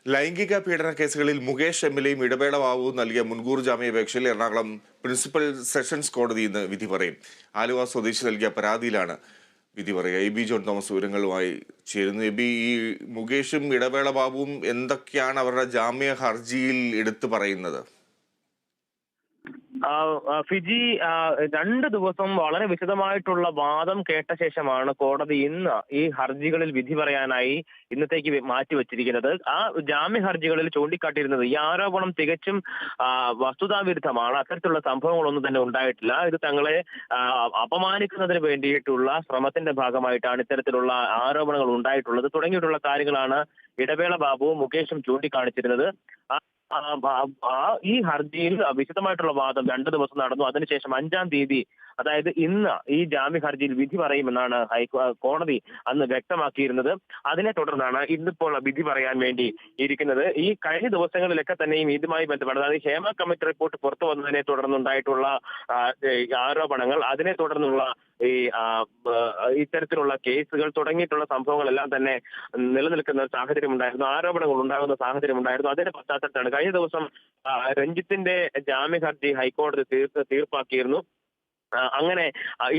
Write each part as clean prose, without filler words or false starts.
ലൈംഗിക പീഡന കേസുകളിൽ മുകേഷ് എംഎൽഎയും ഇടവേള ബാബുവും നൽകിയ മുൻകൂർ ജാമ്യാപേക്ഷയിൽ എറണാകുളം പ്രിൻസിപ്പൽ സെഷൻസ് കോടതി ഇന്ന് വിധി പറയും. ആലുവ സ്വദേശി നൽകിയ പരാതിയിലാണ് വിധി പറയുക. എബി ജോൺ തോമസ് വിവരങ്ങളുമായി ചേരുന്നു. എബി, ഈ മുകേഷും ഇടവേള ബാബുവും എന്തൊക്കെയാണ് അവരുടെ ജാമ്യ ഹർജിയിൽ എടുത്തു പറയുന്നത്? ഫിജി 2 ദിവസം വളരെ വിശദമായിട്ടുള്ള വാദം കേട്ട ശേഷമാണ് കോടതി ഇന്ന് ഈ ഹർജികളിൽ വിധി പറയാനായി ഇന്നത്തേക്ക് മാറ്റിവെച്ചിരിക്കുന്നത്. ആ ജാമ്യ ഹർജികളിൽ ചൂണ്ടിക്കാട്ടിയിരുന്നത് ഈ ആരോപണം തികച്ചും വസ്തുതാവിരുദ്ധമാണ്, അത്തരത്തിലുള്ള സംഭവങ്ങളൊന്നും തന്നെ ഉണ്ടായിട്ടില്ല, ഇത് തങ്ങളെ അപമാനിക്കുന്നതിന് വേണ്ടിയിട്ടുള്ള ശ്രമത്തിന്റെ ഭാഗമായിട്ടാണ് ഇത്തരത്തിലുള്ള ആരോപണങ്ങൾ ഉണ്ടായിട്ടുള്ളത് തുടങ്ങിയിട്ടുള്ള കാര്യങ്ങളാണ് ഇടവേള ബാബുവും മുകേഷും ചൂണ്ടിക്കാണിച്ചിരുന്നത്. ഈ ഹർജിയിൽ വിശദമായിട്ടുള്ള വാദം 2 ദിവസം നടന്നു. അതിനുശേഷം 5-ാം തീയതി, അതായത് ഇന്ന്, ഈ ജാമ്യ ഹർജിയിൽ വിധി പറയുമെന്നാണ് കോടതി അന്ന് വ്യക്തമാക്കിയിരുന്നത്. അതിനെ തുടർന്നാണ് ഇന്നിപ്പോൾ വിധി പറയാൻ വേണ്ടി ഇരിക്കുന്നത്. ഈ കഴിഞ്ഞ ദിവസങ്ങളിലൊക്കെ തന്നെയും ഇതുമായി ബന്ധപ്പെട്ട്, അതായത് ഹേമ കമ്മിറ്റി റിപ്പോർട്ട് പുറത്തു വന്നതിനെ തുടർന്നുണ്ടായിട്ടുള്ള ആരോപണങ്ങൾ, അതിനെ തുടർന്നുള്ള ഈ ഇത്തരത്തിലുള്ള കേസുകൾ തുടങ്ങിയിട്ടുള്ള സംഭവങ്ങളെല്ലാം തന്നെ നിലനിൽക്കുന്ന ഒരു സാഹചര്യം ഉണ്ടായിരുന്നു, ആരോപണങ്ങൾ ഉണ്ടാകുന്ന സാഹചര്യം ഉണ്ടായിരുന്നു. അതിന്റെ പശ്ചാത്തലത്തിലാണ് കഴിഞ്ഞ ദിവസം രഞ്ജിത്തിന്റെ ജാമ്യ ഹർജി ഹൈക്കോടതി തീർപ്പാക്കിയിരുന്നു. അങ്ങനെ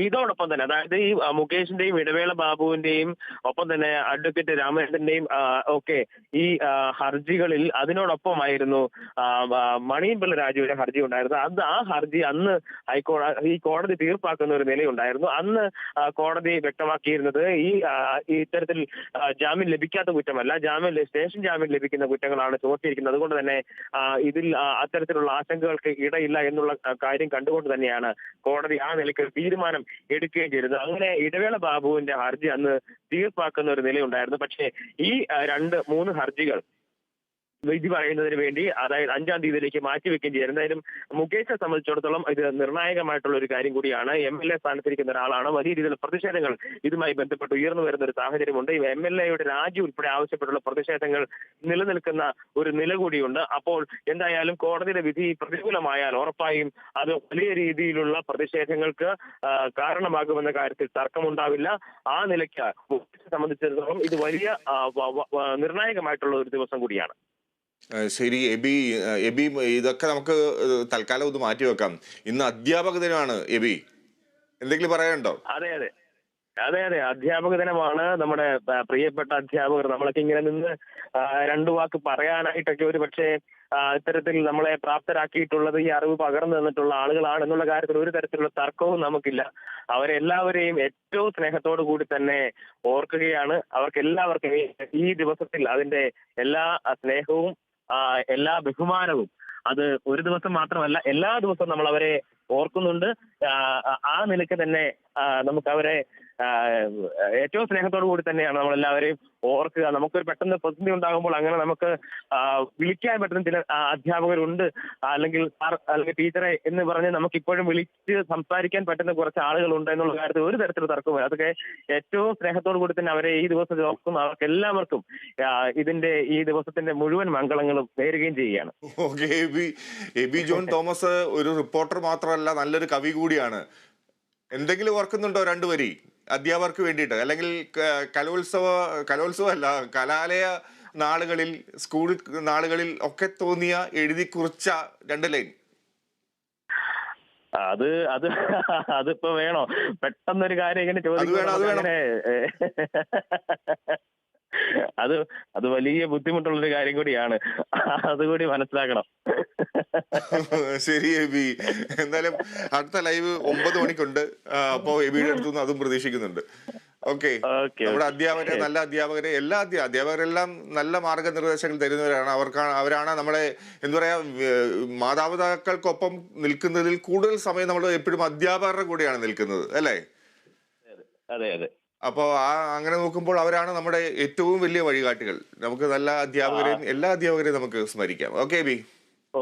ഇതോടൊപ്പം തന്നെ, അതായത് ഈ മുകേഷിന്റെയും ഇടവേള ബാബുവിന്റെയും ഒപ്പം തന്നെ അഡ്വക്കേറ്റ് രാമചന്ദ്രന്റെയും ഒക്കെ ഈ ഹർജികളിൽ അതിനോടൊപ്പമായിരുന്നു മണിയമ്പിള്ള രാജുവിന്റെ ഹർജി ഉണ്ടായിരുന്നത്. ആ ഹർജി അന്ന് ഈ കോടതി തീർപ്പാക്കുന്ന ഒരു നിലയുണ്ടായിരുന്നു. അന്ന് കോടതി വ്യക്തമാക്കിയിരുന്നത് ഇത്തരത്തിൽ ജാമ്യം ലഭിക്കാത്ത കുറ്റമല്ല, സ്റ്റേഷൻ ജാമ്യം ലഭിക്കുന്ന കുറ്റങ്ങളാണ് ചുമത്തിയിരിക്കുന്നത്. അതുകൊണ്ട് തന്നെ ഇതിൽ അത്തരത്തിലുള്ള ആശങ്കകൾക്ക് ഇടയില്ല എന്നുള്ള കാര്യം കണ്ടുകൊണ്ട് തന്നെയാണ് കോടതി ആ നിലയ്ക്ക് ഒരു തീരുമാനം എടുക്കുകയും ചെയ്തത്. അങ്ങനെ ഇടവേള ബാബുവിന്റെ ഹർജി അന്ന് തീർപ്പാക്കുന്ന ഒരു നിലയുണ്ടായിരുന്നു. പക്ഷേ ഈ 2-3 ഹർജികൾ വിധി പറയുന്നതിന് വേണ്ടി, അതായത് 5-ാം തീയതിയിലേക്ക് മാറ്റിവെക്കുകയും ചെയ്യുന്നത്. എന്തായാലും മുകേഷിനെ സംബന്ധിച്ചിടത്തോളം ഇത് നിർണായകമായിട്ടുള്ള ഒരു കാര്യം കൂടിയാണ്. MLA സ്ഥാനത്തിരിക്കുന്ന ഒരാളാണ്. വലിയ രീതിയിലുള്ള പ്രതിഷേധങ്ങൾ ഇതുമായി ബന്ധപ്പെട്ട് ഉയർന്നു വരുന്ന ഒരു സാഹചര്യമുണ്ട്. ഈ MLAയുടെ രാജി ഉൾപ്പെടെ ആവശ്യപ്പെട്ടുള്ള പ്രതിഷേധങ്ങൾ നിലനിൽക്കുന്ന ഒരു നില കൂടിയുണ്ട്. അപ്പോൾ എന്തായാലും കോടതിയുടെ വിധി പ്രതികൂലമായാൽ ഉറപ്പായും അത് വലിയ രീതിയിലുള്ള പ്രതിഷേധങ്ങൾക്ക് കാരണമാകുമെന്ന കാര്യത്തിൽ തർക്കമുണ്ടാവില്ല. ആ നിലയ്ക്ക് മുകേഷിനെ സംബന്ധിച്ചിടത്തോളം ഇത് വലിയ നിർണായകമായിട്ടുള്ള ഒരു ദിവസം കൂടിയാണ്. ശരി എബി, ഇതൊക്കെ നമുക്ക് തൽക്കാലം ഒന്ന് മാറ്റിവെക്കാം. ഇന്ന് അധ്യാപക ദിനമാണ്. എബി, എന്തെങ്കിലും പറയാനുണ്ടോ? അതെ, അധ്യാപക ദിനമാണ്. നമ്മുടെ പ്രിയപ്പെട്ട അധ്യാപകർ, നമ്മളൊക്കെ ഇങ്ങനെ നിന്ന് 2 വാക്ക് പറയാനായിട്ടൊക്കെ ഒരു പക്ഷേ ഇത്തരത്തിൽ നമ്മളെ പ്രാപ്തരാക്കിയിട്ടുള്ളത് ഈ അറിവ് പകർന്നു തന്നിട്ടുള്ള ആളുകളാണ് എന്നുള്ള കാര്യത്തിൽ ഒരു തരത്തിലുള്ള തർക്കവും നമുക്കില്ല. അവരെല്ലാവരെയും ഏറ്റവും സ്നേഹത്തോടു കൂടി തന്നെ ഓർക്കുകയാണ്. അവർക്ക് എല്ലാവർക്കും ഈ ദിവസത്തിൽ അതിന്റെ എല്ലാ സ്നേഹവും എല്ലാ ബഹുമാനവും, അത് ഒരു ദിവസം മാത്രമല്ല, എല്ലാ ദിവസവും നമ്മൾ അവരെ ഓർക്കുന്നുണ്ട്. ആ നിലയ്ക്ക് തന്നെ നമുക്ക് അവരെ ഏറ്റവും സ്നേഹത്തോടു കൂടി തന്നെയാണ് നമ്മളെല്ലാവരെയും ഓർക്കുക. നമുക്കൊരു പെട്ടെന്ന് പ്രതിസന്ധി ഉണ്ടാകുമ്പോൾ അങ്ങനെ നമുക്ക് വിളിക്കാൻ പറ്റുന്ന ചില അധ്യാപകരുണ്ട്, അല്ലെങ്കിൽ സാർ അല്ലെങ്കിൽ ടീച്ചറെ എന്ന് പറഞ്ഞ് നമുക്ക് ഇപ്പോഴും വിളിച്ച് സംസാരിക്കാൻ പറ്റുന്ന കുറച്ച് ആളുകളുണ്ട് എന്നുള്ള കാര്യത്തിൽ ഒരു തരത്തിലുള്ള തർക്കമില്ല. അതൊക്കെ ഏറ്റവും സ്നേഹത്തോടു കൂടി തന്നെ അവരെ ഈ ദിവസം ഓർക്കും. അവർക്ക് എല്ലാവർക്കും ഈ ദിവസത്തിന്റെ മുഴുവൻ മംഗളങ്ങളും നേരുകയും ചെയ്യുകയാണ്. ഓക്കെ, എബി ജോൺ തോമസ് ഒരു റിപ്പോർട്ടർ മാത്രമല്ല, നല്ലൊരു കവി കൂടിയാണ്. എന്തെങ്കിലും ഓർക്കുന്നുണ്ടോ 2 വരി അധ്യാപകർക്ക് വേണ്ടിയിട്ട്? അല്ലെങ്കിൽ കലോത്സവം അല്ല, കലാലയ നാളുകളിൽ, സ്കൂൾ നാളുകളിൽ ഒക്കെ തോന്നിയ, എഴുതി കുറിച്ച 2 ലൈൻ? അതിപ്പോ വേണോ? പെട്ടെന്നൊരു കാര്യം ഇങ്ങനെ ചോദിക്കണം. അത് വലിയ ബുദ്ധിമുട്ടുള്ളൊരു കാര്യം കൂടിയാണ്, അതുകൂടി മനസ്സിലാക്കണം. ശരി എബി, എന്തായാലും അടുത്ത ലൈവ് 9 മണിക്കുണ്ട്. അപ്പോ എബിയുടെ അടുത്തുനിന്ന് അതും പ്രതീക്ഷിക്കുന്നുണ്ട്. ഓക്കെ, നമ്മുടെ നല്ല അധ്യാപകരെ, എല്ലാ അധ്യാപകരെല്ലാം നല്ല മാർഗനിർദ്ദേശങ്ങൾ തരുന്നവരാണ്. അവരാണ് നമ്മളെ എന്താ പറയാ, മാതാപിതാക്കൾക്കൊപ്പം നിൽക്കുന്നതിൽ കൂടുതൽ സമയം നമ്മൾ എപ്പോഴും അധ്യാപകരുടെ കൂടെയാണ് നിൽക്കുന്നത്, അല്ലേ? അതെ. അപ്പോൾ അങ്ങനെ നോക്കുമ്പോൾ അവരാണ് നമ്മുടെ ഏറ്റവും വലിയ വഴികാട്ടികൾ. നമുക്ക് നല്ല അധ്യാപകരെയും എല്ലാ അധ്യാപകരെയും നമുക്ക് സ്മരിക്കാം. Okay B.